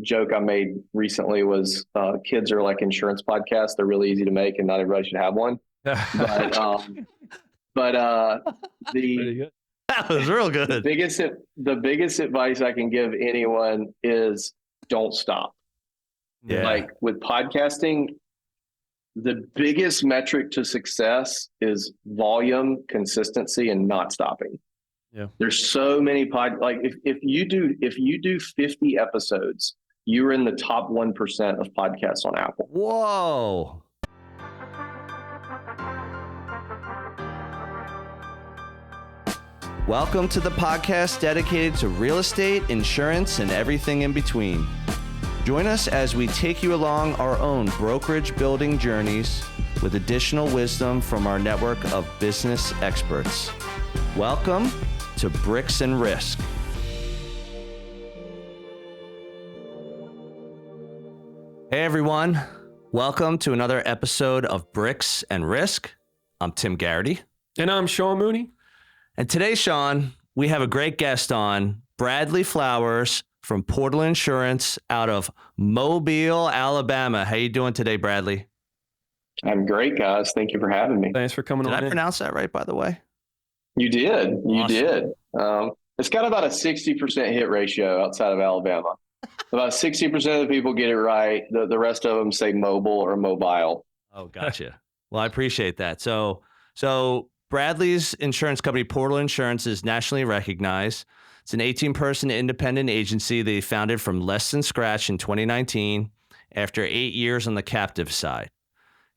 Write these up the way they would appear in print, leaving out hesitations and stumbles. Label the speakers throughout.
Speaker 1: joke I made recently was kids are like insurance podcasts. They're really easy to make and not everybody should have one. But
Speaker 2: Pretty good.
Speaker 3: That was real good.
Speaker 1: the biggest advice I can give anyone is don't stop.
Speaker 3: Yeah.
Speaker 1: Like with podcasting, the biggest metric to success is volume, consistency, and not stopping.
Speaker 2: Yeah.
Speaker 1: There's so many like if you do 50 episodes, you're in the top 1% of podcasts on Apple.
Speaker 3: Whoa. Welcome to the podcast dedicated to real estate, insurance, and everything in between. Join us as we take you along our own brokerage building journeys with additional wisdom from our network of business experts. Welcome to Bricks and Risk. Hey everyone, welcome to another episode of Bricks and Risk. I'm Tim Garrity.
Speaker 2: And I'm Sean Mooney.
Speaker 3: And today, Sean, we have a great guest on, Bradley Flowers from Portal Insurance out of Mobile, Alabama. How you doing today, Bradley?
Speaker 1: I'm great, guys. Thank you for having me.
Speaker 2: Thanks for coming on.
Speaker 3: Did I pronounce that right, by the way?
Speaker 1: You did. You
Speaker 3: Awesome.
Speaker 1: did. It's got about a 60% hit ratio outside of Alabama. About 60% of the people get it right. The rest of them say mobile or mobile.
Speaker 3: Oh, gotcha. Well, I appreciate that. So Bradley's insurance company, Portal Insurance, is nationally recognized. It's an 18-person independent agency they founded from less than scratch in 2019 after 8 years on the captive side.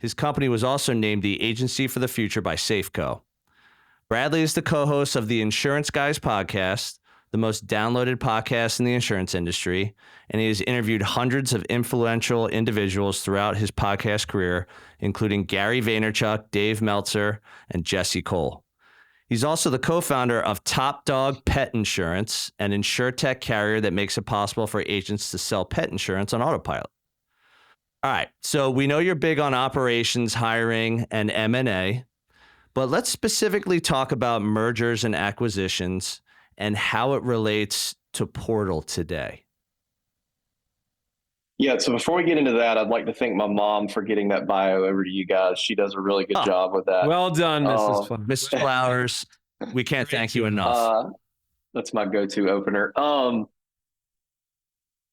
Speaker 3: His company was also named the Agency for the Future by Safeco. Bradley is the co-host of the Insurance Guys podcast, the most downloaded podcast in the insurance industry, and he has interviewed hundreds of influential individuals throughout his podcast career, including Gary Vaynerchuk, Dave Meltzer, and Jesse Cole. He's also the co-founder of Top Dog Pet Insurance, an insurtech carrier that makes it possible for agents to sell pet insurance on autopilot. All right, so we know you're big on operations, hiring, and M&A, but let's specifically talk about mergers and acquisitions and how it relates to Portal today.
Speaker 1: Yeah, so before we get into that, I'd like to thank my mom for getting that bio over to you guys. She does a really good job with that.
Speaker 2: Well done,
Speaker 3: Mrs. Flowers. We can't thank you enough.
Speaker 1: That's my go-to opener.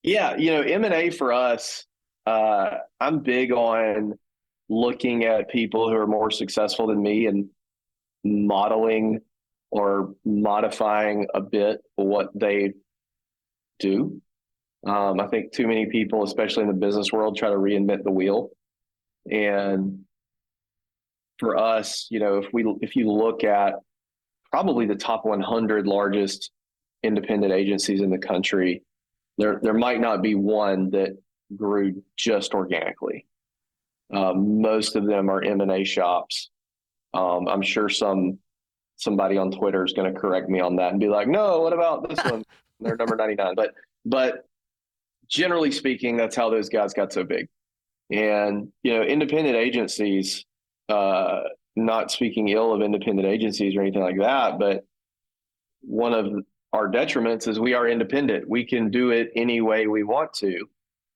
Speaker 1: M&A for us, I'm big on looking at people who are more successful than me and modeling or modifying a bit what they do. I think too many people, especially in the business world, try to reinvent the wheel. And for us, if you look at probably the top 100 largest independent agencies in the country, there might not be one that grew just organically. Most of them are M&A shops. I'm sure somebody on Twitter is going to correct me on that and be like, no, what about this one? They're number 99. But generally speaking, that's how those guys got so big. And, independent agencies, not speaking ill of independent agencies or anything like that, but one of our detriments is we are independent. We can do it any way we want to.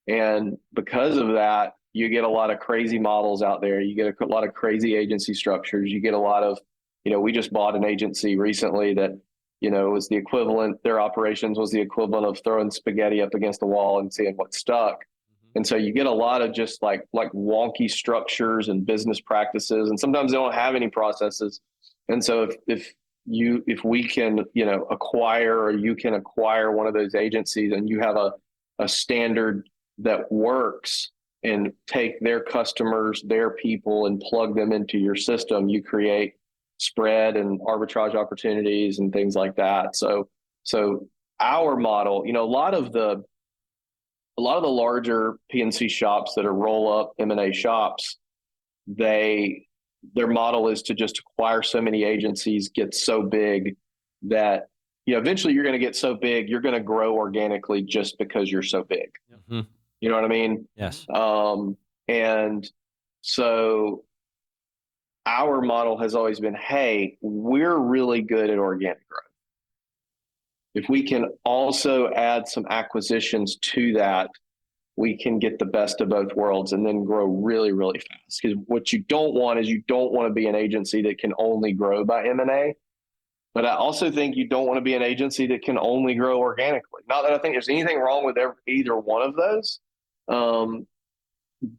Speaker 1: And because of that, you get a lot of crazy models out there. You get a lot of crazy agency structures. You get a lot of, we just bought an agency recently that, was the equivalent, their operations was the equivalent of throwing spaghetti up against the wall and seeing what stuck. Mm-hmm. And so you get a lot of just like wonky structures and business practices, and sometimes they don't have any processes. And so if we can, acquire, or you can acquire one of those agencies and you have a standard that works and take their customers, their people, and plug them into your system, you create spread and arbitrage opportunities and things like that. So our model, a lot of the larger P&C shops that are roll-up M&A shops, their model is to just acquire so many agencies, get so big that eventually you're going to get so big, you're going to grow organically just because you're so big.
Speaker 3: Mm-hmm.
Speaker 1: You know what I mean?
Speaker 3: Yes.
Speaker 1: And so our model has always been, hey, we're really good at organic growth. If we can also add some acquisitions to that, we can get the best of both worlds and then grow really, really fast. Because what you don't want is you don't want to be an agency that can only grow by M&A. But I also think you don't want to be an agency that can only grow organically. Not that I think there's anything wrong with either one of those.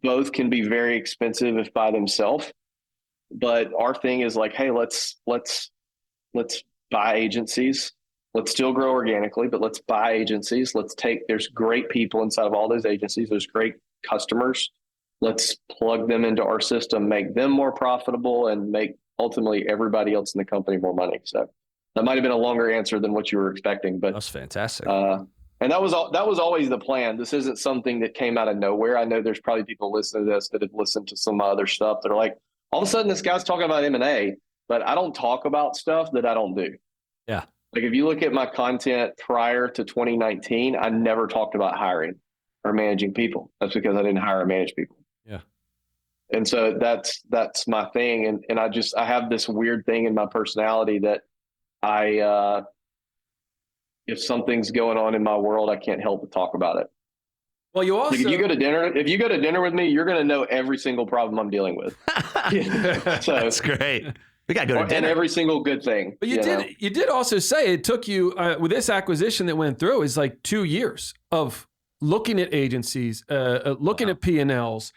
Speaker 1: Both can be very expensive if by themselves. But our thing is like, hey, let's buy agencies. Let's still grow organically, but let's buy agencies. There's great people inside of all those agencies. There's great customers. Let's plug them into our system, make them more profitable, and make ultimately everybody else in the company more money. So that might have been a longer answer than what you were expecting, but
Speaker 3: That's fantastic.
Speaker 1: And that was always the plan. This isn't something that came out of nowhere. I know there's probably people listening to this that have listened to some other stuff that are like, all of a sudden this guy's talking about M&A, but I don't talk about stuff that I don't do.
Speaker 3: Yeah.
Speaker 1: Like if you look at my content prior to 2019, I never talked about hiring or managing people. That's because I didn't hire or manage people.
Speaker 3: Yeah.
Speaker 1: And so that's my thing. And I have this weird thing in my personality that if something's going on in my world, I can't help but talk about it.
Speaker 2: Well, you also,
Speaker 1: like if you go to dinner with me, you're going to know every single problem I'm dealing with. So
Speaker 3: that's great. We got to go to dinner.
Speaker 1: And every single good thing.
Speaker 2: But you did also say it took you with this acquisition that went through is like 2 years of looking at agencies, looking at P&Ls,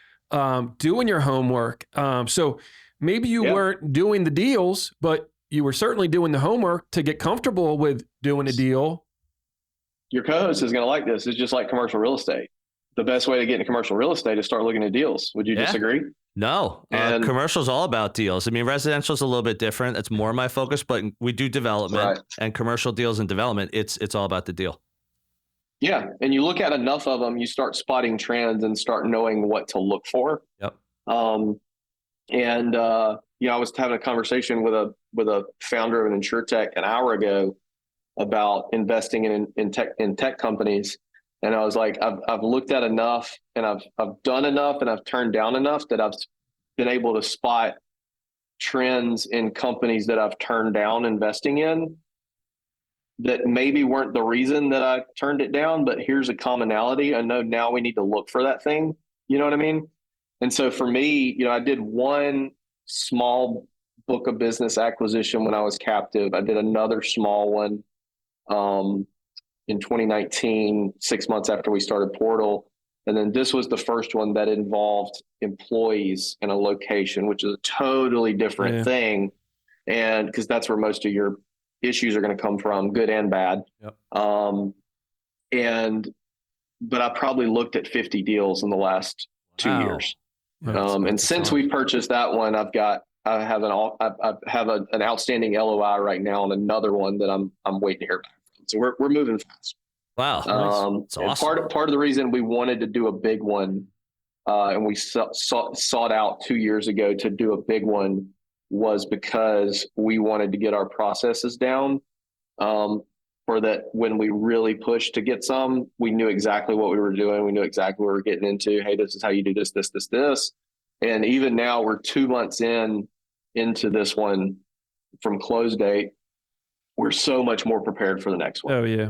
Speaker 2: doing your homework. So maybe you weren't doing the deals, but you were certainly doing the homework to get comfortable with doing a deal.
Speaker 1: Your co-host is going to like this. It's just like commercial real estate. The best way to get into commercial real estate is start looking at deals. Would you disagree?
Speaker 3: No, commercial is all about deals. I mean, residential is a little bit different. That's more my focus, but we do development and commercial deals and development. It's all about the deal.
Speaker 1: Yeah. And you look at enough of them, you start spotting trends and start knowing what to look for.
Speaker 3: Yep.
Speaker 1: I was having a conversation with a founder of an insurtech an hour ago about investing in tech companies. And I was like, I've looked at enough and I've done enough and I've turned down enough that I've been able to spot trends in companies that I've turned down investing in that maybe weren't the reason that I turned it down, but here's a commonality. I know now we need to look for that thing. You know what I mean? And so for me, I did one small book of business acquisition when I was captive. I did another small one in 2019, 6 months after we started Portal. And then this was the first one that involved employees in a location, which is a totally different thing. And because that's where most of your issues are going to come from, good and bad.
Speaker 3: Yep.
Speaker 1: But I probably looked at 50 deals in the last 2 years. And since we purchased that one, I have an outstanding LOI right now on another one that I'm waiting to hear back from. So we're moving fast.
Speaker 3: Wow. That's awesome.
Speaker 1: Part of the reason we wanted to do a big one, and we sought out 2 years ago to do a big one, was because we wanted to get our processes down, for that when we really pushed to get some, we knew exactly what we were doing. We knew exactly what we were getting into. Hey, this is how you do this, this, this, this. And even now we're 2 months into this one from close date. We're so much more prepared for the next one.
Speaker 2: Oh yeah.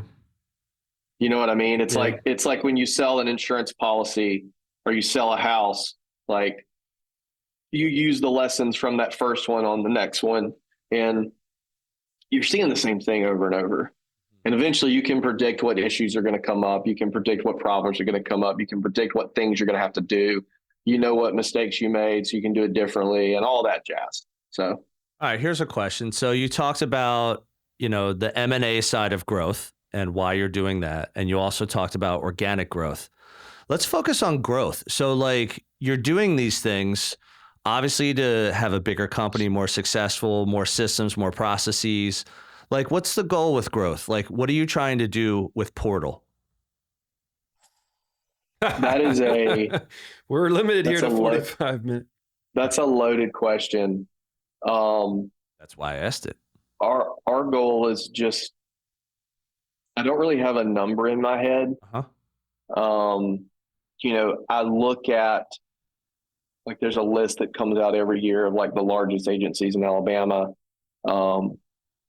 Speaker 1: You know what I mean? It's like when you sell an insurance policy or you sell a house, like you use the lessons from that first one on the next one, and you're seeing the same thing over and over. And eventually you can predict what issues are going to come up. You can predict what problems are going to come up. You can predict what things you're going to have to do. You know what mistakes you made, so you can do it differently and all that jazz. So,
Speaker 3: all right, here's a question. So you talked about, the M&A side of growth and why you're doing that. And you also talked about organic growth. Let's focus on growth. So like you're doing these things, obviously to have a bigger company, more successful, more systems, more processes. Like what's the goal with growth? Like what are you trying to do with Portal?
Speaker 1: That is
Speaker 2: we're limited here to 45 minutes.
Speaker 1: That's a loaded question.
Speaker 3: That's why I asked it.
Speaker 1: Our goal is just, I don't really have a number in my head. I look at, like, there's a list that comes out every year of like the largest agencies in Alabama.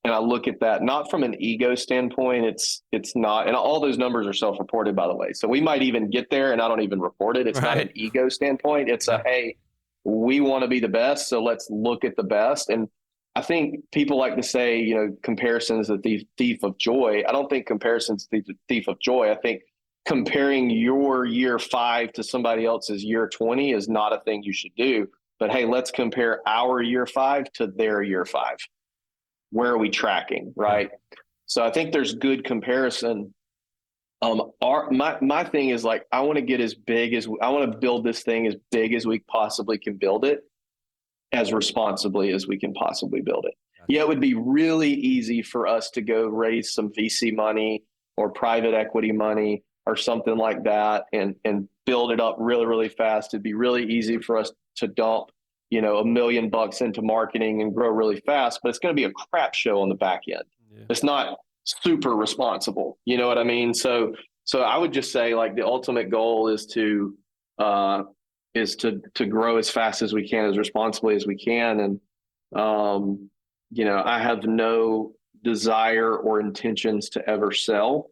Speaker 1: and I look at that not from an ego standpoint. It's not, and all those numbers are self-reported, by the way. So we might even get there, and I don't even report it. It's not an ego standpoint. It's a, hey, we want to be the best, so let's look at the best. And I think people like to say, you know, comparison is the thief of joy. I don't think comparison is the thief of joy. I think comparing your year 5 to somebody else's year 20 is not a thing you should do. But hey, let's compare our year 5 to their year 5. Where are we tracking, right? So I think there's good comparison. My thing is like, I want to get I want to build this thing as big as we possibly can build it, as responsibly as we can possibly build it. Yeah, it would be really easy for us to go raise some VC money or private equity money or something like that and build it up really, really fast. It'd be really easy for us to dump, you know, $1 million into marketing and grow really fast, but it's going to be a crap show on the back end. Yeah. It's not super responsible. You know what I mean? So I would just say like the ultimate goal is to grow as fast as we can, as responsibly as we can. And, you know, I have no desire or intentions to ever sell.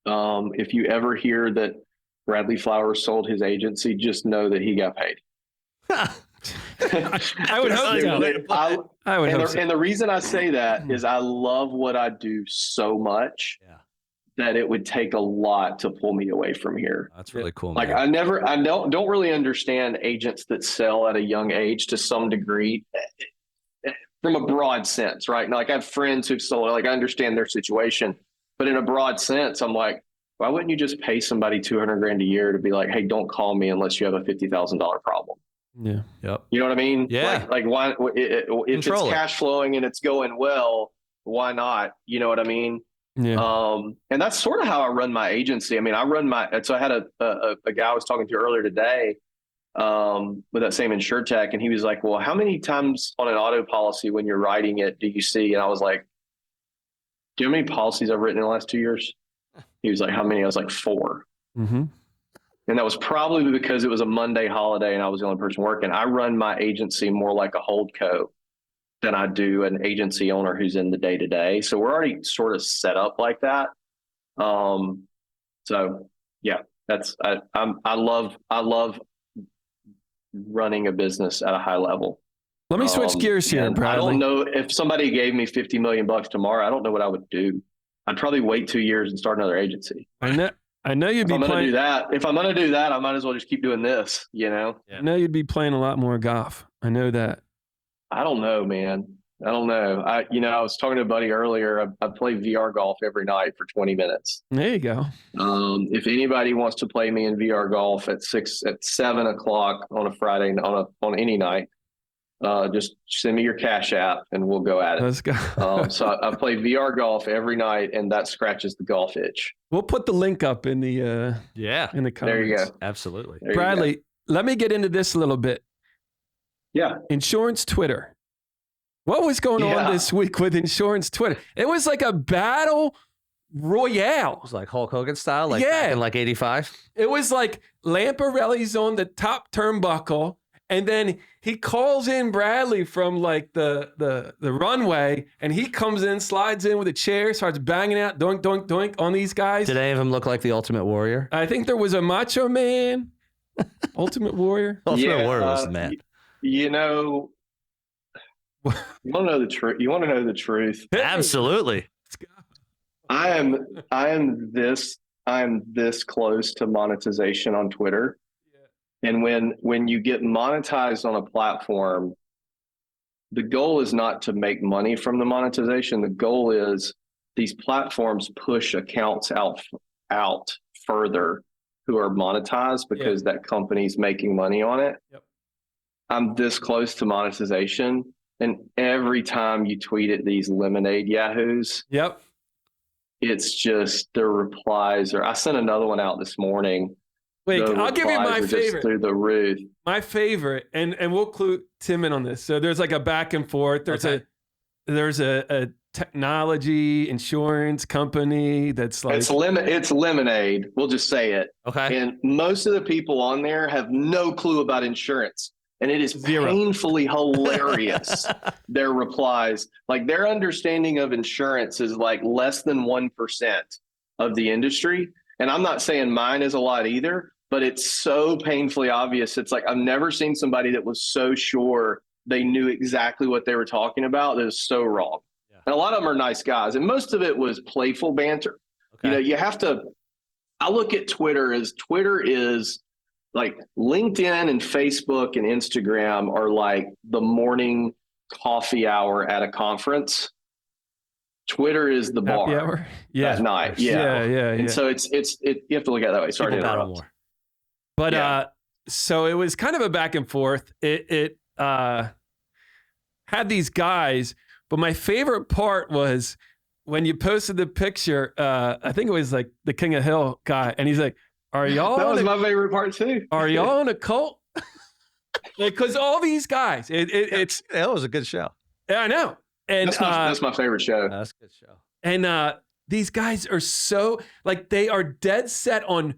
Speaker 1: If you ever hear that Bradley Flowers sold his agency, just know that he got paid.
Speaker 2: I would hope so.
Speaker 1: And the reason I say that is I love what I do so much that it would take a lot to pull me away from here.
Speaker 3: That's really cool.
Speaker 1: Like man. I don't really understand agents that sell at a young age to some degree from a broad sense, right? Like I have friends who've sold, like I understand their situation, but in a broad sense, I'm like, why wouldn't you just pay somebody $200,000 a year to be like, hey, don't call me unless you have a $50,000 problem?
Speaker 2: Yeah.
Speaker 3: Yep.
Speaker 1: You know what I mean?
Speaker 3: Yeah.
Speaker 1: Like why, if it's cash flowing and it's going well, why not? You know what I mean?
Speaker 2: Yeah.
Speaker 1: And that's sort of how I run my agency. I mean, so I had a guy I was talking to earlier today, with that same InsurTech, and he was like, well, how many times on an auto policy when you're writing it do you see? And I was like, do you know how many policies I've written in the last 2 years? He was like, how many? I was like, 4.
Speaker 2: Mm-hmm.
Speaker 1: And that was probably because it was a Monday holiday and I was the only person working. I run my agency more like a holdco than I do an agency owner who's in the day to day. So we're already sort of set up like that. So yeah, I love running a business at a high level.
Speaker 2: Let me switch gears here, Bradley.
Speaker 1: I don't know if somebody gave me $50 million tomorrow. I don't know what I would do. I'd probably wait 2 years and start another agency.
Speaker 2: I know you'd be playing.
Speaker 1: If I'm going to do that, I might as well just keep doing this, you know?
Speaker 2: I know you'd be playing a lot more golf. I know that.
Speaker 1: I don't know, man. I don't know. I was talking to a buddy earlier. I play VR golf every night for 20 minutes.
Speaker 2: There you go.
Speaker 1: If anybody wants to play me in VR golf at 7 o'clock on a Friday, on any night, just send me your Cash App and we'll go at it.
Speaker 2: Let's go.
Speaker 1: So I play VR golf every night, and that scratches the golf itch.
Speaker 2: We'll put the link up in the in the comments.
Speaker 1: There you go.
Speaker 3: Absolutely.
Speaker 2: Bradley, let me get into this a little bit.
Speaker 1: Yeah.
Speaker 2: Insurance Twitter. What was going on this week with Insurance Twitter? It was like a battle royale.
Speaker 3: It was like Hulk Hogan style, back in 85.
Speaker 2: It was like Lamparelli's on the top turnbuckle, and then he calls in Bradley from like the runway, and he comes in, slides in with a chair, starts banging out doink, doink, doink on these guys.
Speaker 3: Did any of them look like the Ultimate Warrior?
Speaker 2: I think there was a Macho Man, Ultimate Warrior.
Speaker 3: Ultimate Warrior was the man.
Speaker 1: You know, you want to know the truth? You want to know the truth?
Speaker 3: Absolutely.
Speaker 1: I am this close to monetization on Twitter. And when you get monetized on a platform, the goal is not to make money from the monetization. The goal is these platforms push accounts out further who are monetized because that company's making money on it.
Speaker 2: Yep. I'm
Speaker 1: this close to monetization. And every time you tweet at these lemonade yahoos, it's just their replies. Or I sent another one out this morning.
Speaker 2: Wait, I'll give you my favorite.
Speaker 1: Through the roof.
Speaker 2: My favorite, and we'll clue Tim in on this. So there's like a back and forth. There's a technology insurance company that's like
Speaker 1: it's Lemonade. We'll just say it.
Speaker 3: Okay.
Speaker 1: And most of the people on there have no clue about insurance. And it is
Speaker 2: Zero.
Speaker 1: painfully hilarious. Their replies, like their understanding of insurance is like less than 1% of the industry. And I'm not saying mine is a lot either, but it's so painfully obvious. It's like, I've never seen somebody that was so sure they knew exactly what they were talking about. That is so wrong. Yeah. And a lot of them are nice guys. And most of it was playful banter. Okay. You know, you have to, I look at Twitter as Twitter is like LinkedIn and Facebook and Instagram are like the morning coffee hour at a conference. Twitter is the bar.
Speaker 2: Happy hour? Yeah.
Speaker 1: At night.
Speaker 2: Yeah.
Speaker 1: And so it's you have to look at it that way. Sorry to interrupt.
Speaker 3: More.
Speaker 2: But so it was kind of a back and forth. It had these guys, but my favorite part was when you posted the picture. I think it was like the King of Hill guy, and he's like, "Are y'all?"
Speaker 1: That was my favorite part too.
Speaker 2: Are y'all in a cult? Because all these guys, it's
Speaker 3: that was a good show.
Speaker 2: Yeah, I know. And
Speaker 1: that's my favorite show.
Speaker 3: That's a good show.
Speaker 2: And these guys are so like they are dead set on.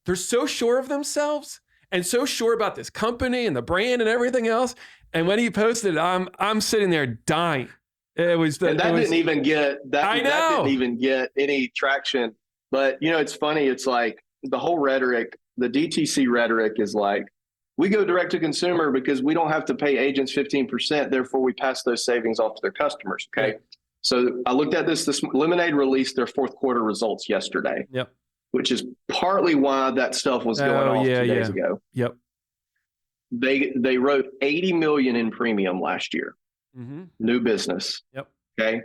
Speaker 2: They're so sure of themselves and so sure about this company and the brand and everything else. And when he posted, I'm sitting there dying. It was
Speaker 1: that didn't even get that.
Speaker 2: I know.
Speaker 1: That didn't even get any traction. But you know, it's funny. It's like the whole rhetoric, the DTC rhetoric is like, we go direct to consumer because we don't have to pay agents 15%. Therefore, we pass those savings off to their customers. Okay. So I looked at this. Lemonade released their fourth quarter results yesterday.
Speaker 2: Yep.
Speaker 1: Which is partly why that stuff was going off 2 days ago.
Speaker 2: Yep.
Speaker 1: They wrote $80 million in premium last year.
Speaker 2: Mm-hmm.
Speaker 1: New business.
Speaker 2: Yep.
Speaker 1: Okay.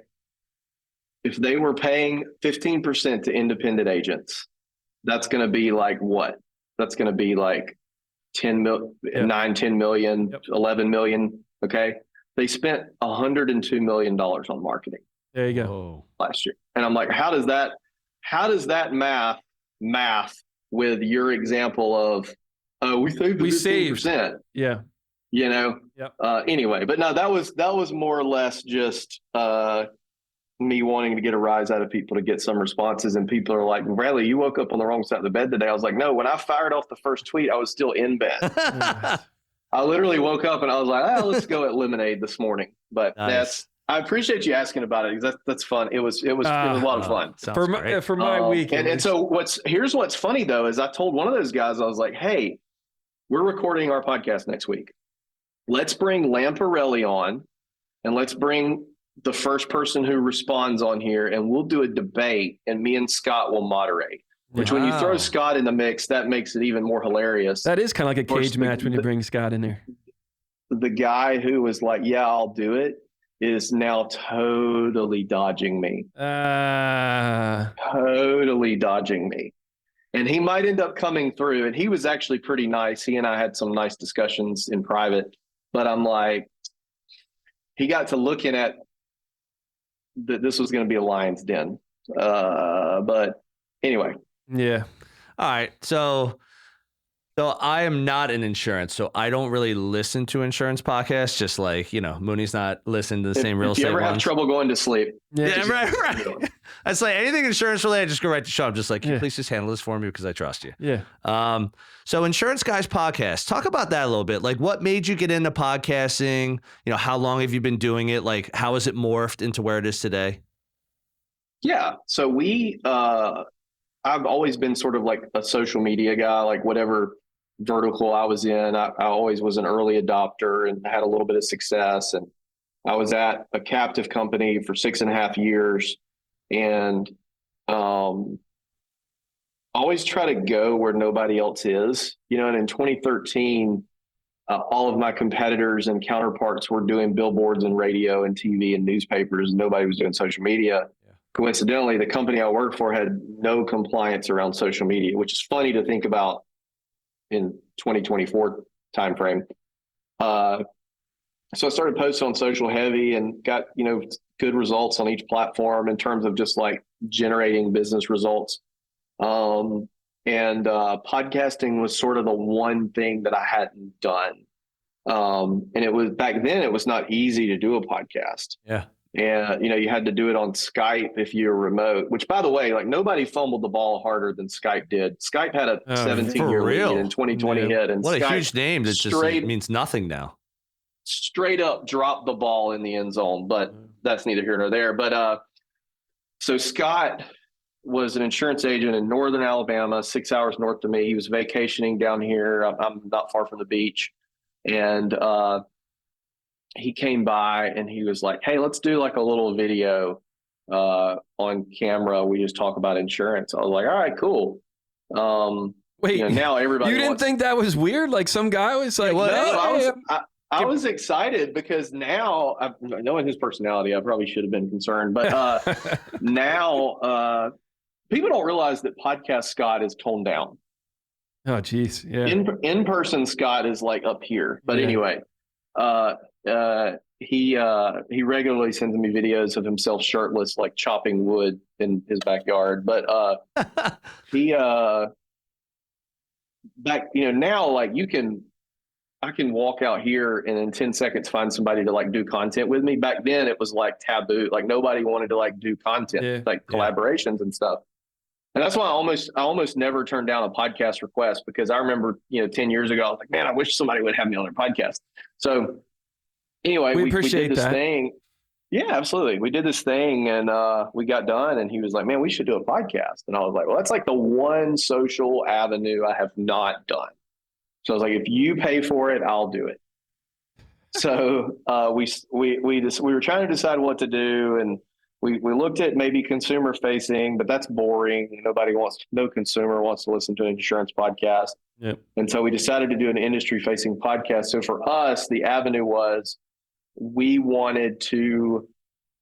Speaker 1: If they were paying 15% to independent agents, that's going to be like what? That's going to be like 10 million, 10 million, 11 million. Okay. They spent $102 million on marketing.
Speaker 2: There you go.
Speaker 1: Last year. And I'm like, how does that math with your example of, we saved the 15%.
Speaker 2: Yeah.
Speaker 1: You know?
Speaker 2: Yep.
Speaker 1: Anyway, but no, that was more or less just me wanting to get a rise out of people to get some responses. And people are like, Bradley, you woke up on the wrong side of the bed today. I was like, no, when I fired off the first tweet, I was still in bed. I literally woke up and I was like, let's go at Lemonade this morning. But
Speaker 3: nice.
Speaker 1: I appreciate you asking about it because that's fun. It was a lot of fun
Speaker 2: for my week.
Speaker 1: And so here's what's funny though, is I told one of those guys, I was like, hey, we're recording our podcast next week. Let's bring Lamparelli on and let's bring the first person who responds on here and we'll do a debate and me and Scott will moderate. Which when you throw Scott in the mix, that makes it even more hilarious.
Speaker 2: That is kind of like a cage match when you bring Scott in there.
Speaker 1: The guy who was like, yeah, I'll do it, is now totally dodging me. Totally dodging me. And he might end up coming through. And he was actually pretty nice. He and I had some nice discussions in private. But I'm like, he got to looking at that this was going to be a lion's den. But anyway.
Speaker 2: Yeah.
Speaker 3: All right. So I am not in insurance, so I don't really listen to insurance podcasts. Just like, Mooney's not listening to the same real estate ones.
Speaker 1: If you ever have trouble going to sleep.
Speaker 3: Yeah, right. It's like anything insurance related, just go right to Sean. I'm just like, please just handle this for me because I trust you.
Speaker 2: Yeah.
Speaker 3: So Insurance Guys podcast, talk about that a little bit. Like what made you get into podcasting? How long have you been doing it? Like how has it morphed into where it is today?
Speaker 1: Yeah. So I've always been sort of like a social media guy, like whatever vertical I was in, I always was an early adopter and had a little bit of success. And I was at a captive company for 6.5 years and always try to go where nobody else is, and in 2013, all of my competitors and counterparts were doing billboards and radio and TV and newspapers. And nobody was doing social media. Coincidentally, the company I worked for had no compliance around social media, which is funny to think about in 2024 timeframe. So I started posting on social heavy and got, good results on each platform in terms of just like generating business results. And podcasting was sort of the one thing that I hadn't done. And it was back then, it was not easy to do a podcast.
Speaker 3: Yeah.
Speaker 1: And, you had to do it on Skype if you were remote, which, by the way, like, nobody fumbled the ball harder than Skype did. Skype had a 17-year lead and 2020 hit, and
Speaker 3: what
Speaker 1: Skype,
Speaker 3: a huge name that just means nothing now.
Speaker 1: Straight up dropped the ball in the end zone, but that's neither here nor there. But so Scott was an insurance agent in northern Alabama, 6 hours north of me. He was vacationing down here. I'm not far from the beach. And he came by and he was like, hey, let's do like a little video on camera. We just talk about insurance. I was like, all right, cool.
Speaker 2: Wait,
Speaker 1: now everybody
Speaker 2: you didn't think that was weird? Like some guy was like,
Speaker 1: I was excited because now, knowing his personality, I probably should have been concerned. But now people don't realize that podcast Scott is toned down.
Speaker 2: Oh, geez. Yeah.
Speaker 1: In person Scott is like up here. But anyway, he regularly sends me videos of himself shirtless, like chopping wood in his backyard. But he back, now, like, I can walk out here and in 10 seconds find somebody to like do content with me. Back then it was like taboo. Like nobody wanted to like do content, like collaborations and stuff. And that's why I almost never turned down a podcast request, because I remember, 10 years ago, I was like, man, I wish somebody would have me on their podcast. So anyway, we did this thing. Yeah, absolutely. We did this thing and we got done and he was like, man, we should do a podcast. And I was like, well, that's like the one social avenue I have not done. So I was like, if you pay for it, I'll do it. So we were trying to decide what to do, and we looked at maybe consumer facing, but that's boring. No consumer wants to listen to an insurance podcast.
Speaker 2: Yep.
Speaker 1: And so we decided to do an industry facing podcast. So for us, the avenue was we wanted to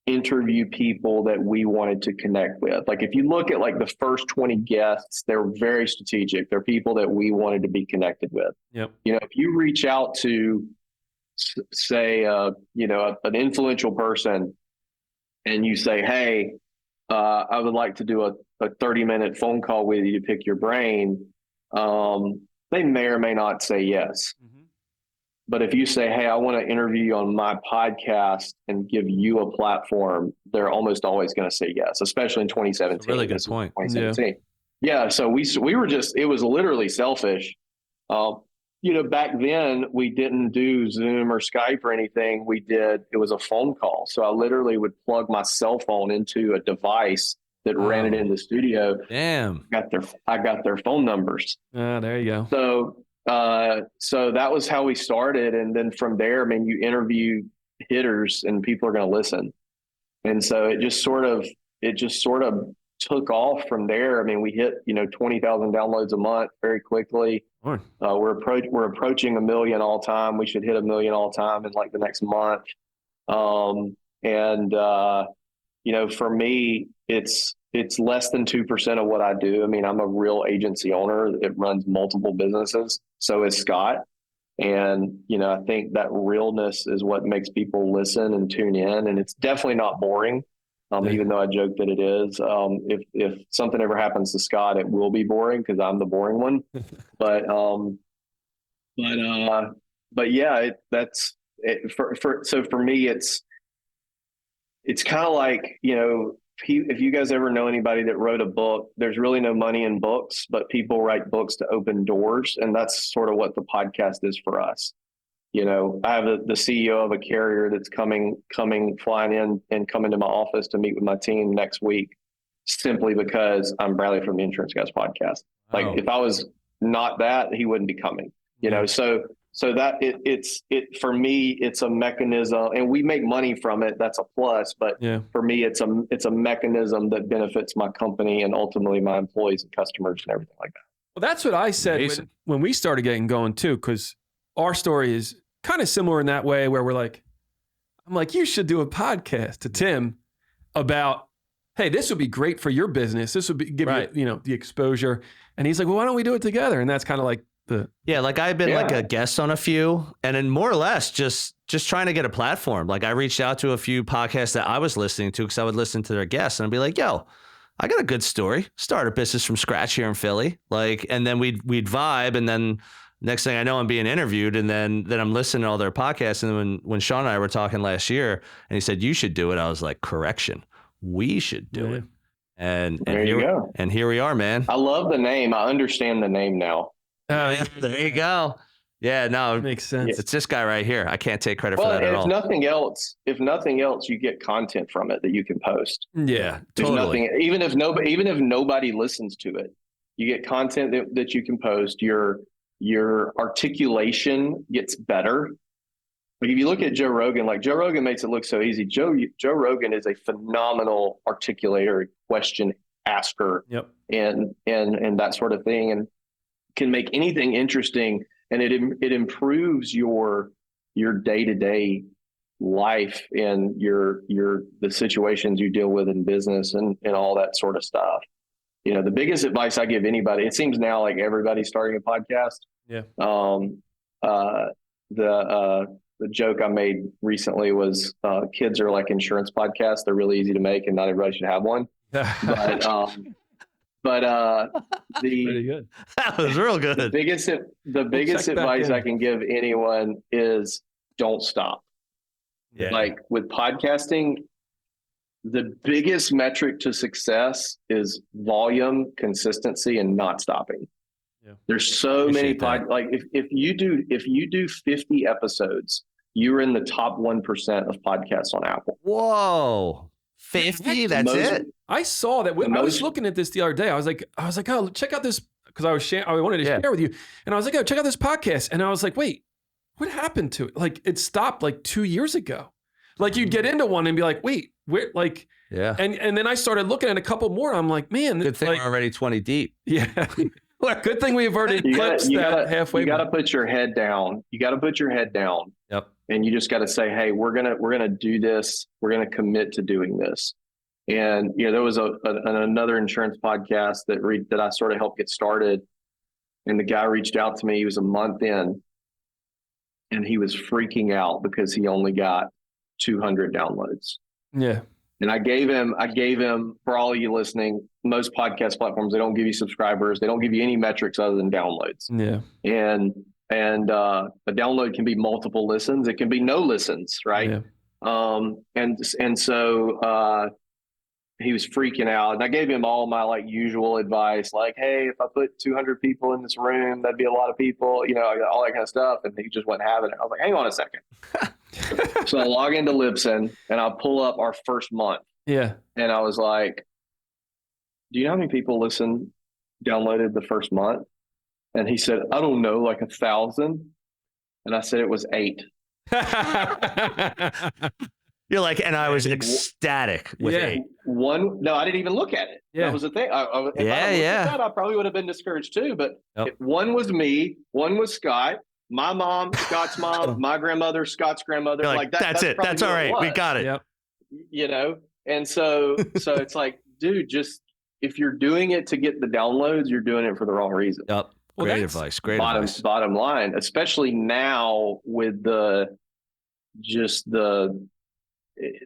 Speaker 1: interview people that we wanted to connect with. Like if you look at like the first 20 guests, they're very strategic. They're people that we wanted to be connected with.
Speaker 2: Yep.
Speaker 1: If you reach out to say, an influential person and you say, hey, I would like to do a 30-minute phone call with you to pick your brain. They may or may not say yes. Mm-hmm. But if you say, hey, I want to interview you on my podcast and give you a platform, they're almost always going to say yes, especially in 2017.
Speaker 3: That's a really good point.
Speaker 1: 2017. Yeah. So we were just, it was literally selfish. Back then we didn't do Zoom or Skype or anything. It was a phone call. So I literally would plug my cell phone into a device that ran it in the studio.
Speaker 3: Damn.
Speaker 1: I got their phone numbers.
Speaker 2: There you go.
Speaker 1: So that was how we started. And then from there, you interview hitters and people are going to listen. And so it just sort of took off from there. We hit, 20,000 downloads a month very quickly.
Speaker 2: Sure.
Speaker 1: We're approaching 1 million all time. We should hit 1 million all time in like the next month. For me, it's less than 2% of what I do. I'm a real agency owner. It runs multiple businesses. So is Scott. And, I think that realness is what makes people listen and tune in. And it's definitely not boring. Even though I joke that it is. If something ever happens to Scott, it will be boring because I'm the boring one. But yeah, that's it. So for me, it's kind of like, if you guys ever know anybody that wrote a book, there's really no money in books, but people write books to open doors. And that's sort of what the podcast is for us. I have the CEO of a carrier that's flying in and coming to my office to meet with my team next week, simply because I'm Bradley from the Insurance Guys podcast. Like if I was not that, he wouldn't be coming, So that for me, it's a mechanism, and we make money from it. That's a plus. But for me, it's a mechanism that benefits my company and ultimately my employees and customers and everything like that.
Speaker 2: Well, that's what I said when we started getting going too, because our story is kind of similar in that way, where I'm like, you should do a podcast to Tim about, hey, this would be great for your business. This would give you, the exposure. And he's like, well, why don't we do it together? And that's kind of like
Speaker 3: like I've been like a guest on a few, and then more or less just trying to get a platform. Like I reached out to a few podcasts that I was listening to because I would listen to their guests and I'd be like, yo, I got a good story. Start a business from scratch here in Philly. And then we'd vibe, and then Next thing I know, I'm being interviewed, and then I'm listening to all their podcasts. And then when Sean and I were talking last year, and he said you should do it, I was like, correction, we should do it. And
Speaker 1: there you go.
Speaker 3: And here we are, man.
Speaker 1: I love the name. I understand the name now.
Speaker 3: Oh, yeah, there you go. Yeah, no,
Speaker 2: Makes sense.
Speaker 3: It's this guy right here. I can't take credit for that at all.
Speaker 1: If nothing else, you get content from it that you can post.
Speaker 2: Yeah,
Speaker 1: There's
Speaker 3: totally.
Speaker 1: nothing, even if nobody listens to it, you get content that you can post. Your articulation gets better. Like if you look at Joe Rogan, like Joe Rogan makes it look so easy. Joe Rogan is a phenomenal articulator, question asker,
Speaker 2: Yep.
Speaker 1: and that sort of thing, and can make anything interesting. And it improves your day-to-day life and the situations you deal with in business and all that sort of stuff. You know, the biggest advice I give anybody, it seems now like everybody's starting a podcast.
Speaker 2: Yeah.
Speaker 1: The joke I made recently was kids are like insurance podcasts. They're really easy to make and not everybody should have one. But
Speaker 2: Pretty good.
Speaker 3: That was real good.
Speaker 1: The biggest advice I can give anyone is don't stop.
Speaker 3: Yeah.
Speaker 1: Like with podcasting, the biggest metric to success is volume, consistency, and not stopping.
Speaker 2: Yeah.
Speaker 1: There's so many like if you do 50 episodes, you're in the top 1% of podcasts on Apple.
Speaker 3: Whoa. 50? That's it?
Speaker 2: I saw that. I was looking at this the other day. I was like, oh, check out this, because I wanted to share with you. And I was like, oh, check out this podcast. And I was like, wait, what happened to it? Like it stopped like 2 years ago. Like you'd get into one and be like, wait, where, like,
Speaker 3: yeah.
Speaker 2: And then I started looking at a couple more. And I'm like, man,
Speaker 3: good thing
Speaker 2: like,
Speaker 3: we're already 20 deep.
Speaker 2: Yeah. Good thing we've already eclipsed that halfway.
Speaker 1: You got to put your head down.
Speaker 3: Yep.
Speaker 1: And you just got to say, hey, we're gonna do this. We're gonna commit to doing this. And you know, there was another insurance podcast that I sort of helped get started, and the guy reached out to me. He was a month in, and he was freaking out because he only got 200 downloads.
Speaker 2: Yeah.
Speaker 1: And I gave him, for all of you listening, most podcast platforms, they don't give you subscribers. They don't give you any metrics other than downloads.
Speaker 2: Yeah.
Speaker 1: And a download can be multiple listens. It can be no listens, right?
Speaker 2: Yeah.
Speaker 1: And so he was freaking out. And I gave him all my like usual advice, like, hey, if I put 200 people in this room, that'd be a lot of people, you know, all that kind of stuff. And he just wasn't having it. I was like, hang on a second. So I log into Libsyn and I'll pull up our first month.
Speaker 2: Yeah.
Speaker 1: And I was like, do you know how many people downloaded the first month? And he said, I don't know, like 1,000. And I said, it was 8.
Speaker 3: You're like, and I was ecstatic with 8.
Speaker 1: No, I didn't even look at it.
Speaker 2: Yeah.
Speaker 1: That was the thing. If I looked at that, I probably would have been discouraged too. But one was me, one was Scott, my mom, Scott's mom, my grandmother, Scott's grandmother.
Speaker 3: You're like that's it. That's all right. We got it.
Speaker 2: Yep.
Speaker 1: You know, and so it's like, dude, just if you're doing it to get the downloads, you're doing it for the wrong reason.
Speaker 3: Yep.
Speaker 2: Well,
Speaker 3: Great advice. Great advice.
Speaker 1: Bottom line, especially now with the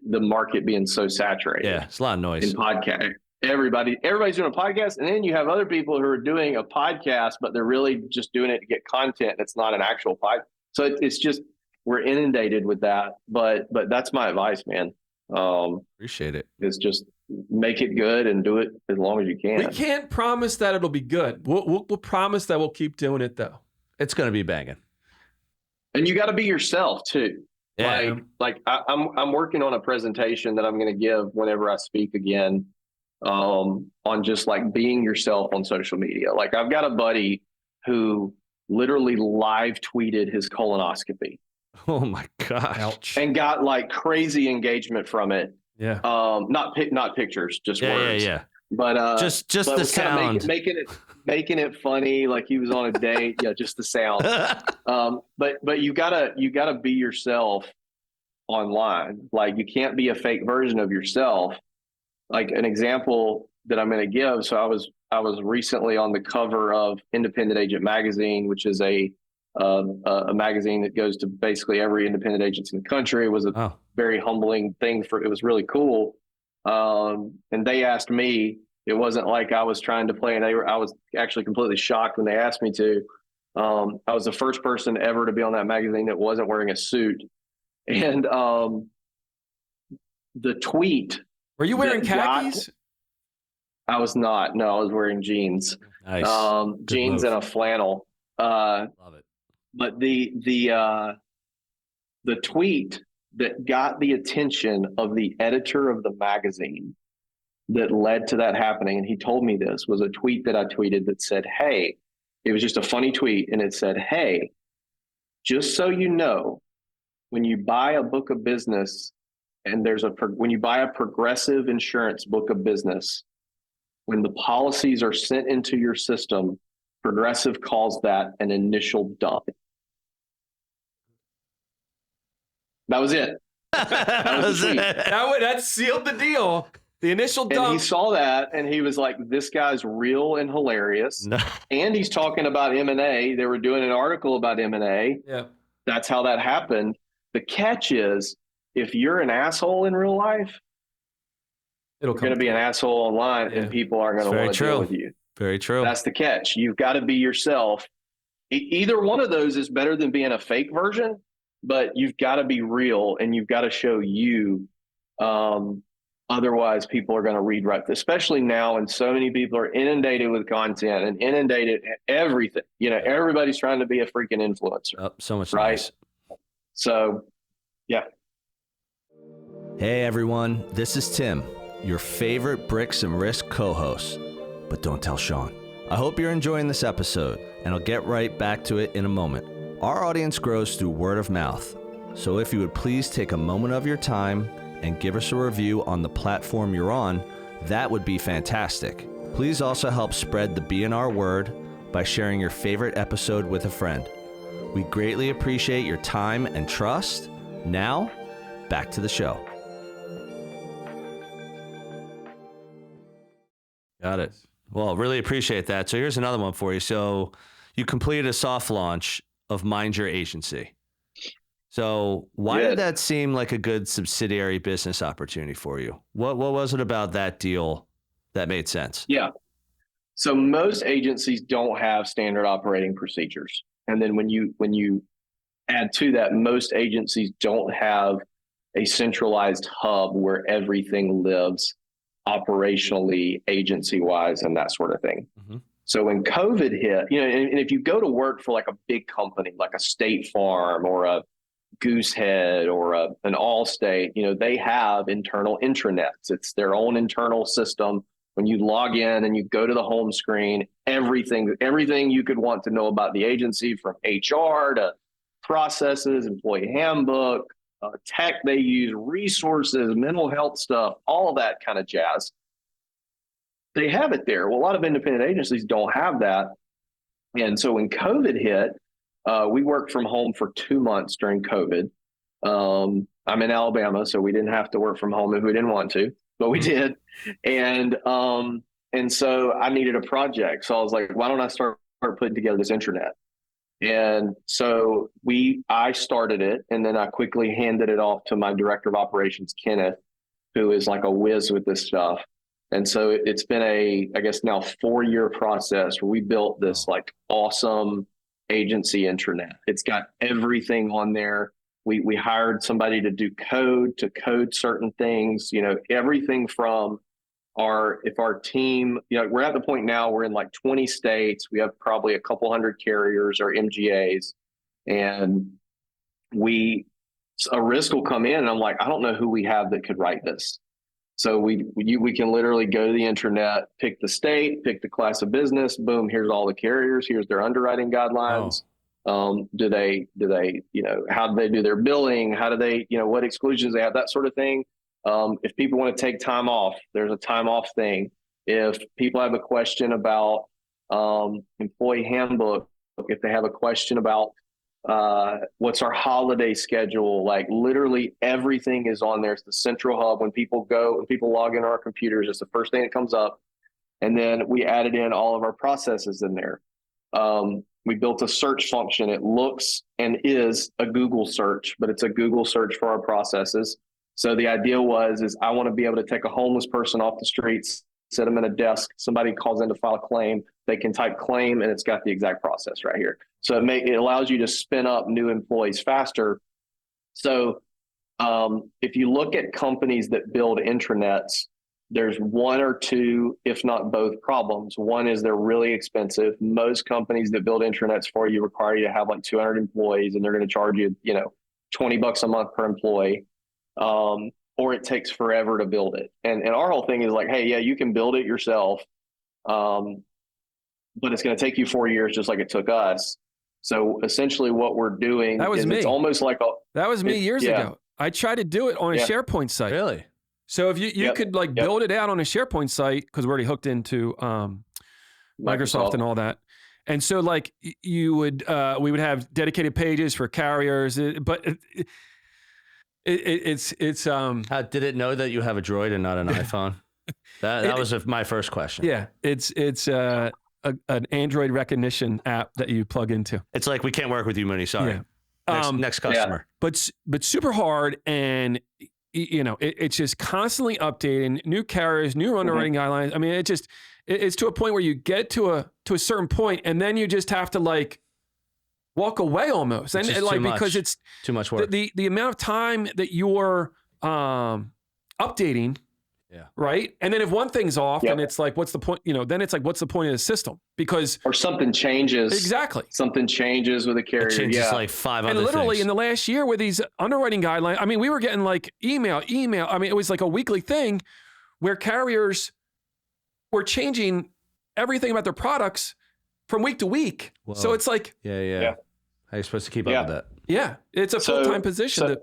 Speaker 1: market being so saturated.
Speaker 3: Yeah, it's a lot of noise.
Speaker 1: In podcast, everybody's doing a podcast, and then you have other people who are doing a podcast, but they're really just doing it to get content. It's not an actual podcast. So it's just, we're inundated with that. But that's my advice, man.
Speaker 3: Appreciate it.
Speaker 1: Is just make it good and do it as long as you can.
Speaker 2: We can't promise that it'll be good. We'll promise that we'll keep doing it though.
Speaker 3: It's going to be banging.
Speaker 1: And you got to be yourself too.
Speaker 3: Yeah.
Speaker 1: Like I'm working on a presentation that I'm going to give whenever I speak again, on just like being yourself on social media. Like I've got a buddy who literally live tweeted his colonoscopy.
Speaker 3: Oh my gosh.
Speaker 2: Ouch.
Speaker 1: And got like crazy engagement from it.
Speaker 2: Yeah.
Speaker 1: Not pictures, just words.
Speaker 3: Yeah.
Speaker 1: But
Speaker 3: just the sound,
Speaker 1: making it funny, like he was on a date. Yeah, just the sound. But you gotta be yourself online. Like you can't be a fake version of yourself. Like an example that I'm going to give. So I was recently on the cover of Independent Agent Magazine, which is a magazine that goes to basically every independent agency in the country. It was a very humbling thing it was really cool. And they asked me, it wasn't like I was trying to play, and I was actually completely shocked when they asked me to. I was the first person ever to be on that magazine that wasn't wearing a suit. And the tweet.
Speaker 2: Were you wearing khakis?
Speaker 1: I was not. No, I was wearing jeans.
Speaker 3: Nice.
Speaker 1: Jeans
Speaker 3: move.
Speaker 1: and a flannel.
Speaker 3: Love it.
Speaker 1: But the tweet that got the attention of the editor of the magazine that led to that happening, and he told me this, was a tweet that I tweeted that said, "Hey," it was just a funny tweet, and it said, "Hey, just so you know, when you buy a book of business and when you buy a Progressive insurance book of business, when the policies are sent into your system, Progressive calls that an initial dump." That was it.
Speaker 3: That was it.
Speaker 2: That sealed the deal. The initial dump.
Speaker 1: And he saw that and he was like, "This guy's real and hilarious."
Speaker 3: No.
Speaker 1: And he's talking about M&A. They were doing an article about M&A.
Speaker 2: Yeah.
Speaker 1: That's how that happened. The catch is, if you're an asshole in real life, you're going to be an asshole online, and people aren't going to want to deal with you.
Speaker 3: Very true.
Speaker 1: That's the catch. You've got to be yourself. Either one of those is better than being a fake version, but you've got to be real and you've got to show you. Otherwise, people are going to read right, especially now, and so many people are inundated with content and inundated everything. Everybody's trying to be a freaking influencer.
Speaker 3: Oh, so much
Speaker 1: right.
Speaker 3: Nice.
Speaker 1: So, yeah.
Speaker 3: Hey everyone, this is Tim, your favorite Bricks and Risk co-host. But don't tell Sean. I hope you're enjoying this episode, and I'll get right back to it in a moment. Our audience grows through word of mouth, so if you would please take a moment of your time and give us a review on the platform you're on, that would be fantastic. Please also help spread the B&R word by sharing your favorite episode with a friend. We greatly appreciate your time and trust. Now, back to the show. Got it. Well, really appreciate that. So here's another one for you. So you completed a soft launch of Mind Your Agency. So why did that seem like a good subsidiary business opportunity for you? What was it about that deal that made sense?
Speaker 1: Yeah. So most agencies don't have standard operating procedures. And then when you add to that, most agencies don't have a centralized hub where everything lives operationally, agency-wise, and that sort of thing. Mm-hmm. So when COVID hit, and if you go to work for like a big company, like a State Farm or a Goosehead or an Allstate, they have internal intranets. It's their own internal system. When you log in and you go to the home screen, everything you could want to know about the agency, from HR to processes, employee handbook, tech they use, resources, mental health stuff, all of that kind of jazz. They have it there. Well, a lot of independent agencies don't have that. And so when COVID hit, we worked from home for 2 months during COVID. I'm in Alabama, so we didn't have to work from home if we didn't want to, but we did. And so I needed a project. So I was like, why don't I start putting together this intranet? And so I started it, and then I quickly handed it off to my director of operations, Kenneth, who is like a whiz with this stuff. And so it's been I guess now 4-year process where we built this like awesome agency intranet. It's got everything on there. We hired somebody to code certain things, everything from if our team, we're at the point now, we're in like 20 states. We have probably a couple hundred carriers or MGAs, and a risk will come in and I'm like, I don't know who we have that could write this. So we can literally go to the intranet, pick the state, pick the class of business, boom, here's all the carriers, here's their underwriting guidelines. Oh. Do they, how do they do their billing? How do they, what exclusions they have, that sort of thing. If people want to take time off, there's a time off thing. If people have a question about employee handbook, if they have a question about what's our holiday schedule, like literally everything is on there. It's the central hub. When people log into our computers, it's the first thing that comes up. And then we added in all of our processes in there. We built a search function. It looks and is a Google search, but it's a Google search for our processes. So the idea is I want to be able to take a homeless person off the streets, sit them in a desk. Somebody calls in to file a claim. They can type claim and it's got the exact process right here. So it allows you to spin up new employees faster. So if you look at companies that build intranets, there's one or two, if not both, problems. One is they're really expensive. Most companies that build intranets for you require you to have like 200 employees, and they're going to charge you, $20 a month per employee. Or it takes forever to build it. And our whole thing is like, hey, yeah, you can build it yourself, but it's going to take you 4 years, just like it took us. So essentially, what we're doing it's almost like
Speaker 2: that was me years ago. I tried to do it on a SharePoint site.
Speaker 3: Really?
Speaker 2: So if you could build it out on a SharePoint site, because we're already hooked into Microsoft and all that. And so like we would have dedicated pages for carriers, but it's
Speaker 3: How did it know that you have a Droid and not an iPhone? That was my first question.
Speaker 2: Yeah, it's an Android recognition app that you plug into.
Speaker 3: It's like, we can't work with you, Mooney. Sorry. Yeah. Next customer.
Speaker 2: Yeah. But super hard, and it's just constantly updating new carriers, new underwriting guidelines. I mean, it's to a point where you get to a certain point, and then you just have to like walk away almost, and like because it's
Speaker 3: too much work.
Speaker 2: The amount of time that you're updating.
Speaker 3: Yeah.
Speaker 2: Right. And then if one thing's off, then it's like, what's the point? Then it's like, what's the point of the system? Because
Speaker 1: or something changes.
Speaker 2: Exactly.
Speaker 1: Something changes with a carrier.
Speaker 3: It changes like 5 other
Speaker 2: things. And literally
Speaker 3: things.
Speaker 2: in the last year with these underwriting guidelines, I mean, we were getting like email. I mean, it was like a weekly thing where carriers were changing everything about their products from week to week. Whoa. So it's like,
Speaker 3: yeah. How are you supposed to keep up with that?
Speaker 2: Yeah. It's a full-time position to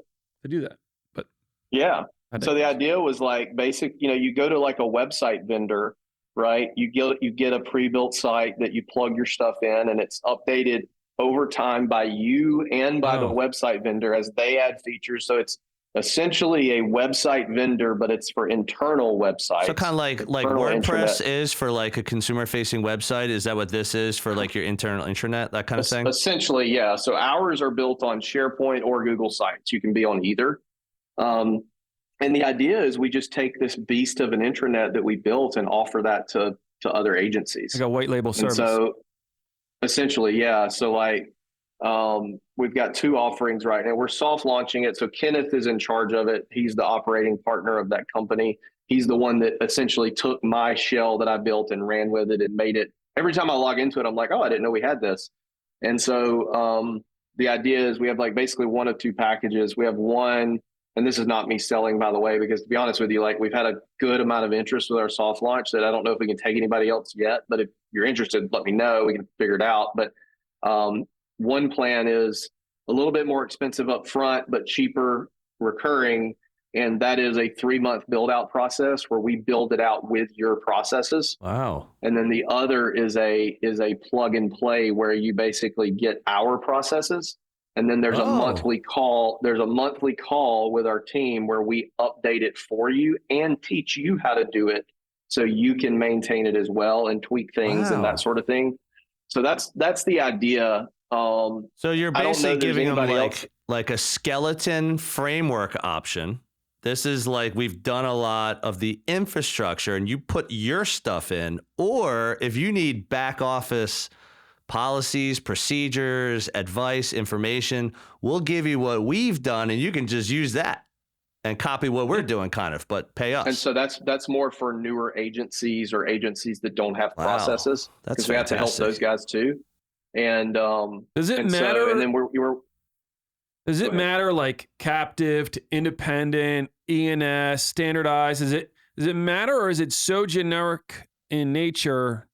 Speaker 2: do that. But
Speaker 1: yeah. So the idea was like you go to like a website vendor, right? You get a pre-built site that you plug your stuff in, and it's updated over time by you and by the website vendor as they add features. So it's essentially a website vendor, but it's for internal websites.
Speaker 3: So kind of like WordPress is for like a consumer facing website. Is that what this is for, like your internal intranet, that kind of thing? Essentially,
Speaker 1: yeah. So ours are built on SharePoint or Google Sites. You can be on either. And the idea is we just take this beast of an intranet that we built and offer that to other agencies.
Speaker 2: Like a white label service.
Speaker 1: And so essentially, yeah. So like we've got 2 offerings right now. We're soft launching it. So Kenneth is in charge of it. He's the operating partner of that company. He's the one that essentially took my shell that I built and ran with it and made it. Every time I log into it, I'm like, oh, I didn't know we had this. And so the idea is we have like basically 1 of 2 packages. We have one. And this is not me selling, by the way, because to be honest with you, like we've had a good amount of interest with our soft launch that I don't know if we can take anybody else yet. But if you're interested, let me know. We can figure it out. But one plan is a little bit more expensive up front, but cheaper recurring. And that is a 3-month build out process where we build it out with your processes.
Speaker 3: Wow.
Speaker 1: And then the other is a plug and play where you basically get our processes. And then there's a monthly call. There's a monthly call with our team where we update it for you and teach you how to do it so you can maintain it as well and tweak things and that sort of thing. So that's the idea.
Speaker 3: So you're basically giving them like a skeleton framework option. This is like, we've done a lot of the infrastructure and you put your stuff in, or if you need back office policies, procedures, advice, information, we'll give you what we've done and you can just use that and copy what we're doing kind of, but pay us.
Speaker 1: And so that's more for newer agencies or agencies that don't have processes, because we have to help those guys too. And
Speaker 2: does it matter?
Speaker 1: So, and then
Speaker 2: does it matter like captive to independent, E&S, standardized? Does it matter, or is it so generic in nature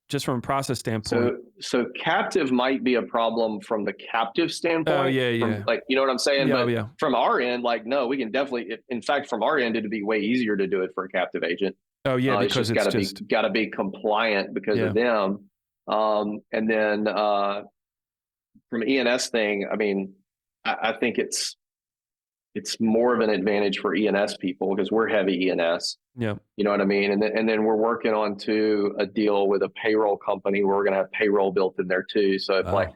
Speaker 2: just from a process standpoint?
Speaker 1: So captive might be a problem from the captive standpoint.
Speaker 2: Oh, yeah.
Speaker 1: Like, you know what I'm saying?
Speaker 2: Yeah,
Speaker 1: but from our end, like, no, we can definitely, in fact, from our end, it'd be way easier to do it for a captive agent.
Speaker 2: Oh, yeah, because
Speaker 1: it's just got to be compliant because of them. And then from E&S thing, I mean, I think it's more of an advantage for E&S people because we're heavy E&S.
Speaker 2: Yeah.
Speaker 1: You know what I mean? And then we're working on a deal with a payroll company where we're going to have payroll built in there too. So if like,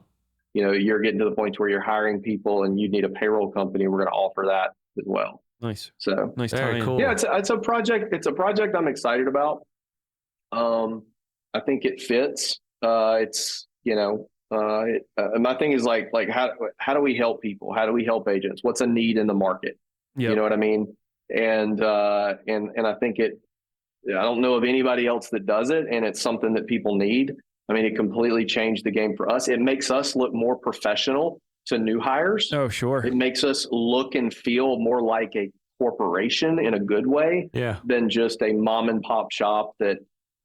Speaker 1: you know, you're getting to the point where you're hiring people and you need a payroll company, we're going to offer that as well.
Speaker 2: Nice.
Speaker 1: So
Speaker 2: nice.
Speaker 3: Very cool.
Speaker 1: Yeah, it's a project. It's a project I'm excited about. I think it fits. It's, my thing is like how do we help people? How do we help agents? What's a need in the market?
Speaker 2: Yep.
Speaker 1: You know what I mean? And I think I don't know of anybody else that does it, and it's something that people need. I mean, it completely changed the game for us. It makes us look more professional to new hires.
Speaker 2: Oh, sure.
Speaker 1: It makes us look and feel more like a corporation in a good way than just a mom and pop shop that,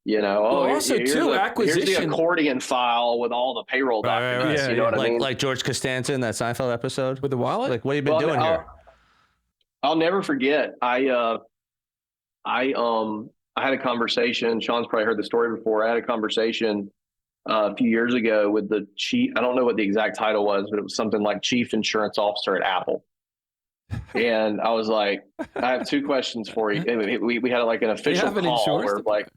Speaker 2: also too, acquisition.
Speaker 1: Here's the accordion file with all the payroll documents.
Speaker 2: Yeah,
Speaker 1: you know what I mean?
Speaker 3: Like George Costanza in that Seinfeld episode
Speaker 2: with the wallet.
Speaker 3: Like, what have you been doing here?
Speaker 1: I'll never forget. I had a conversation. Sean's probably heard the story before. I had a conversation a few years ago with the chief. I don't know what the exact title was, but it was something like chief insurance officer at Apple. And I was like, I have two questions for you. And we had like an official call where like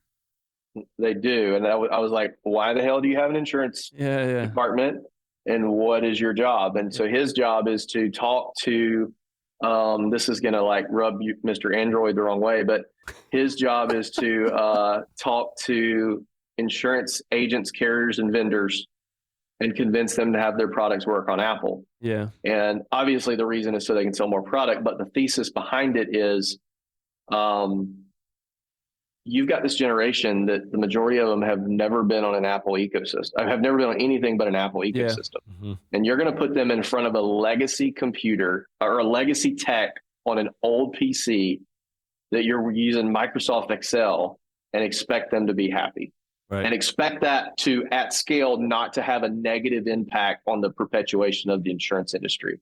Speaker 1: they do. And I was like, why the hell do you have an insurance department? And what is your job? And so his job is to talk to, this is going to like rub you, Mr. Android, the wrong way, but his job is to talk to insurance agents, carriers, and vendors and convince them to have their products work on Apple.
Speaker 2: Yeah.
Speaker 1: And obviously the reason is so they can sell more product, but the thesis behind it is you've got this generation that the majority of them have never been on an Apple ecosystem. I have never been on anything but an Apple ecosystem. Yeah. Mm-hmm. And you're going to put them in front of a legacy computer or a legacy tech on an old PC that you're using Microsoft Excel and expect them to be happy. Right. And expect that to, at scale, not to have a negative impact on the perpetuation of the insurance industry.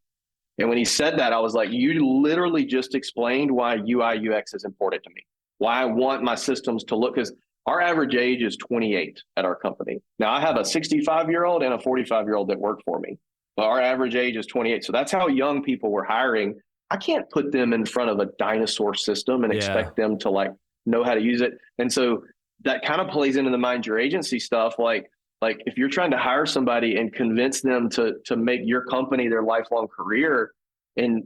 Speaker 1: And when he said that, I was like, you literally just explained why UI UX is important to me, why I want my systems to look, because our average age is 28 at our company. Now, I have a 65-year-old and a 45-year-old that work for me, but our average age is 28. So that's how young people we're hiring. I can't put them in front of a dinosaur system and expect them to like know how to use it. And so that kind of plays into the mind your agency stuff. Like if you're trying to hire somebody and convince them to make your company their lifelong career, and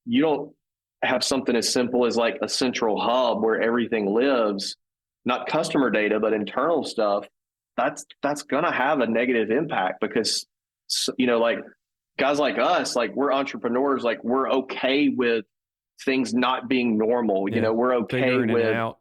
Speaker 1: you don't have something as simple as like a central hub where everything lives, not customer data, but internal stuff, that's going to have a negative impact because, like guys like us, like we're entrepreneurs, like we're okay with things not being normal. Yeah, we're okay with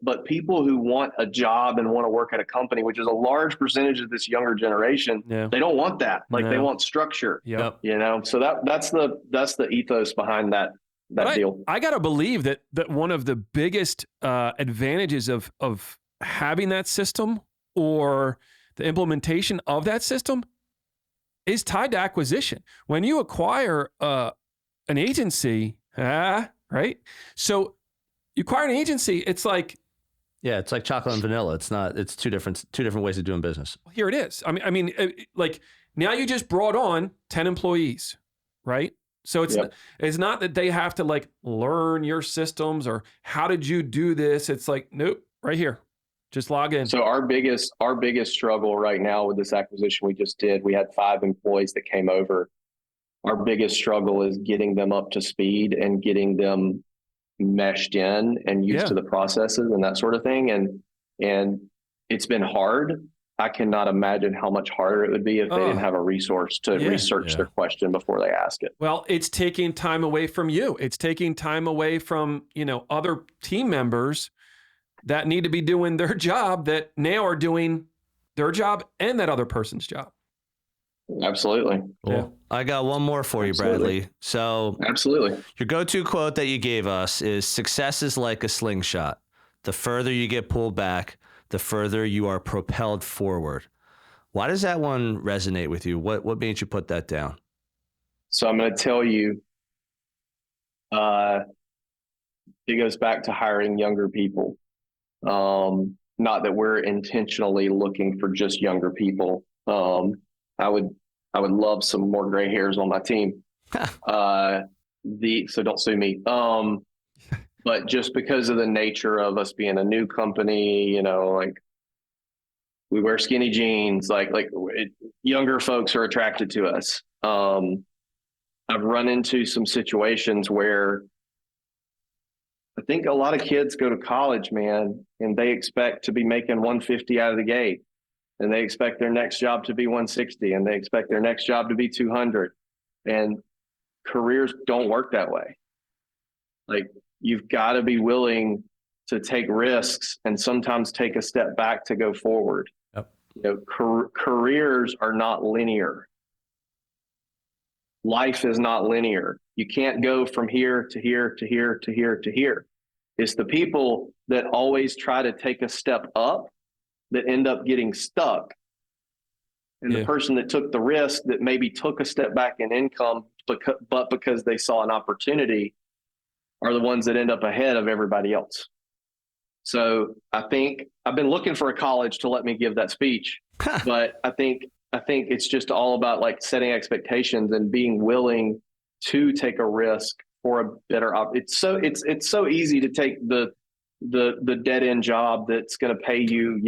Speaker 1: but people who want a job and want to work at a company, which is a large percentage of this younger generation, they don't want that. Like they want structure. Yep. So that's the ethos behind that deal.
Speaker 2: I gotta believe that one of the biggest advantages of having that system or the implementation of that system is tied to acquisition. When you acquire an agency, right? So you acquire an agency, it's like
Speaker 3: chocolate and vanilla. It's two different ways of doing business.
Speaker 2: Here it is. I mean, like now you just brought on 10 employees, right? So it's not that they have to like learn your systems or how did you do this? It's like, nope, right here. Just log in.
Speaker 1: So our biggest struggle right now with this acquisition we just did, we had 5 employees that came over. Our biggest struggle is getting them up to speed and getting them meshed in and used to the processes and that sort of thing. And it's been hard. I cannot imagine how much harder it would be if they didn't have a resource to research their question before they ask it.
Speaker 2: Well, it's taking time away from you. It's taking time away from, other team members that need to be doing their job that now are doing their job and that other person's job.
Speaker 1: Absolutely.
Speaker 3: Cool. Yeah. I got one more for you, Bradley. So
Speaker 1: absolutely.
Speaker 3: Your go-to quote that you gave us is success is like a slingshot. The further you get pulled back, the further you are propelled forward. Why does that one resonate with you? What made you put that down?
Speaker 1: So I'm going to tell you, it goes back to hiring younger people. Not that we're intentionally looking for just younger people. I would love some more gray hairs on my team. So don't sue me. But just because of the nature of us being a new company, like we wear skinny jeans, younger folks are attracted to us. I've run into some situations where I think a lot of kids go to college, man, and they expect to be making 150 out of the gate, and they expect their next job to be 160, and they expect their next job to be 200. And careers don't work that way. Like, you've got to be willing to take risks and sometimes take a step back to go forward.
Speaker 4: Yep.
Speaker 1: You know, careers are not linear. Life is not linear. You can't go from here to here to here to here to here. It's the people that always try to take a step up that end up getting stuck. And the person that took the risk that maybe took a step back in income, but because they saw an opportunity, are the ones that end up ahead of everybody else. So I think I've been looking for a college to let me give that speech, but I think it's just all about like setting expectations and being willing to take a risk for a better it's so easy to take the dead end job that's going to pay you,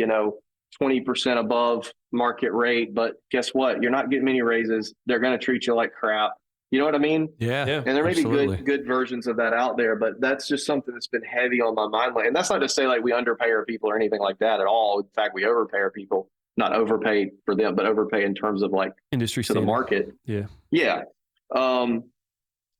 Speaker 1: 20% above market rate, but guess what? You're not getting many raises. They're going to treat you like crap. You know what I mean?
Speaker 4: Yeah.
Speaker 1: And there may be good versions of that out there, but that's just something that's been heavy on my mind. And that's not to say like we underpay our people or anything like that at all. In fact, we overpay our people, not overpay for them, but overpay in terms of like
Speaker 2: industry
Speaker 1: to the market.
Speaker 2: Yeah.
Speaker 1: Yeah.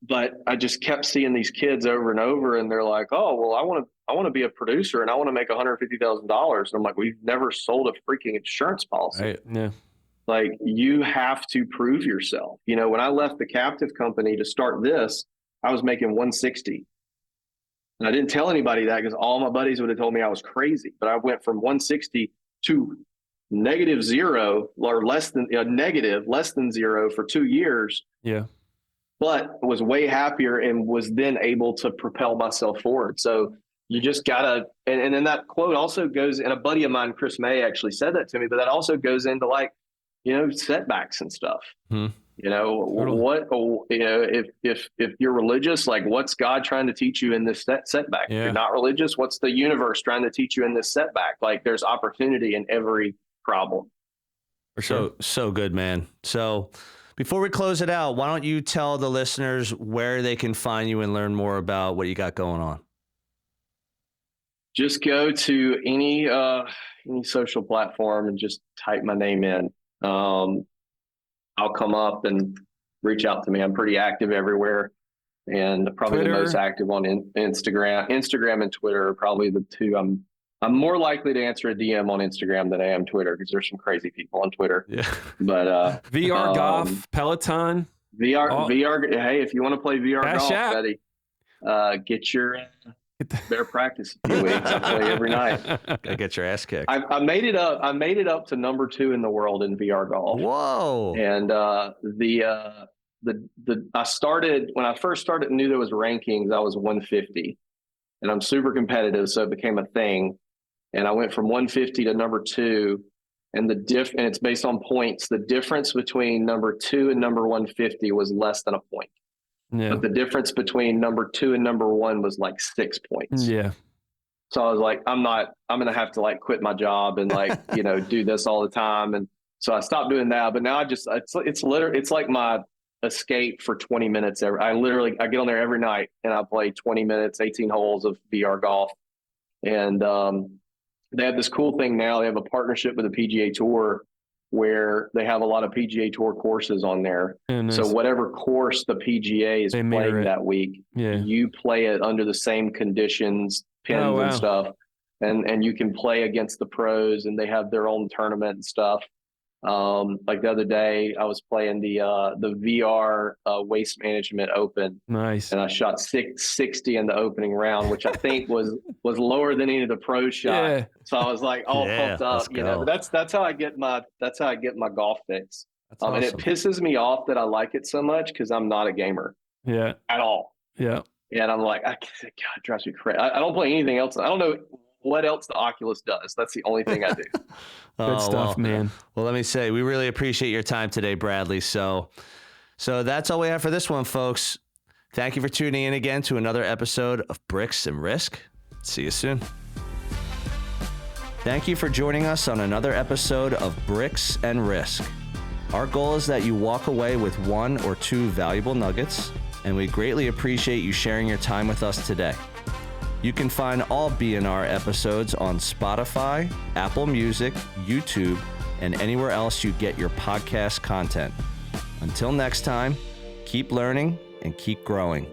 Speaker 1: But I just kept seeing these kids over and over, and they're like, "Oh, well, I want to be a producer, and I want to make $150,000." And I'm like, "We've never sold a freaking insurance policy."
Speaker 2: Right. Yeah.
Speaker 1: Like, you have to prove yourself. When I left the captive company to start this, I was making 160, and I didn't tell anybody that because all my buddies would have told me I was crazy. But I went from 160 to -0 or less than zero for 2 years.
Speaker 2: Yeah.
Speaker 1: But was way happier and was then able to propel myself forward. So you just gotta, and then that quote also goes, and a buddy of mine, Chris May, actually said that to me, but that also goes into like, setbacks and stuff.
Speaker 2: Totally.
Speaker 1: If you're religious, like, what's God trying to teach you in this setback?
Speaker 2: Yeah.
Speaker 1: If you're not religious, what's the universe trying to teach you in this setback? Like, there's opportunity in every problem.
Speaker 2: For sure.
Speaker 3: So good, man. So before we close it out, why don't you tell the listeners where they can find you and learn more about what you got going on?
Speaker 1: Just go to any social platform and just type my name in. I'll come up and reach out to me. I'm pretty active everywhere, and probably
Speaker 2: Twitter.
Speaker 1: the most active on Instagram. Instagram and Twitter are probably the two. I'm more likely to answer a DM on Instagram than I am Twitter, because there's some crazy people on Twitter.
Speaker 3: Yeah.
Speaker 1: But
Speaker 2: VR golf, Peloton.
Speaker 1: VR. Hey, if you want to play VR
Speaker 2: Cash
Speaker 1: golf,
Speaker 2: app.
Speaker 1: buddy, get your better practice a few weeks. I play every night.
Speaker 3: Gotta get your ass kicked.
Speaker 1: I made it up. I made it up to number 2 in the world in VR golf.
Speaker 3: Whoa.
Speaker 1: And I started, when I first started, knew there was rankings. I was 150, and I'm super competitive, so it became a thing. And I went from 150 to number 2, and and it's based on points. The difference between number 2 and number 150 was less than a point.
Speaker 2: Yeah.
Speaker 1: But the difference between number 2 and number 1 was like 6 points.
Speaker 2: Yeah.
Speaker 1: So I was like, I'm going to have to like quit my job and like, do this all the time. And so I stopped doing that. But now it's like my escape for 20 minutes. I get on there every night and I play 20 minutes, 18 holes of VR golf. And they have this cool thing now. They have a partnership with the PGA Tour where they have a lot of PGA Tour courses on there.
Speaker 2: Nice.
Speaker 1: So whatever course the PGA is playing that week, you play it under the same conditions, pins and stuff. And you can play against the pros, and they have their own tournament and stuff. Like the other day, I was playing the VR Waste Management Open.
Speaker 2: Nice.
Speaker 1: And I shot 660 in the opening round, which I think was lower than any of the pro shot. Yeah. So I was like all pumped up, But that's how I get my golf fix.
Speaker 3: Awesome.
Speaker 1: And it pisses me off that I like it so much because I'm not a gamer.
Speaker 2: Yeah.
Speaker 1: At all.
Speaker 2: Yeah.
Speaker 1: And I'm like, God, it drives me crazy. I don't play anything else. I don't know what else the Oculus does. That's the only thing I do.
Speaker 2: Good stuff, man.
Speaker 3: Well, let me say, we really appreciate your time today, Bradley. So that's all we have for this one, folks. Thank you for tuning in again to another episode of Bricks and Risk. See you soon. Thank you for joining us on another episode of Bricks and Risk. Our goal is that you walk away with 1 or 2 valuable nuggets, and we greatly appreciate you sharing your time with us today. You can find all BNR episodes on Spotify, Apple Music, YouTube, and anywhere else you get your podcast content. Until next time, keep learning and keep growing.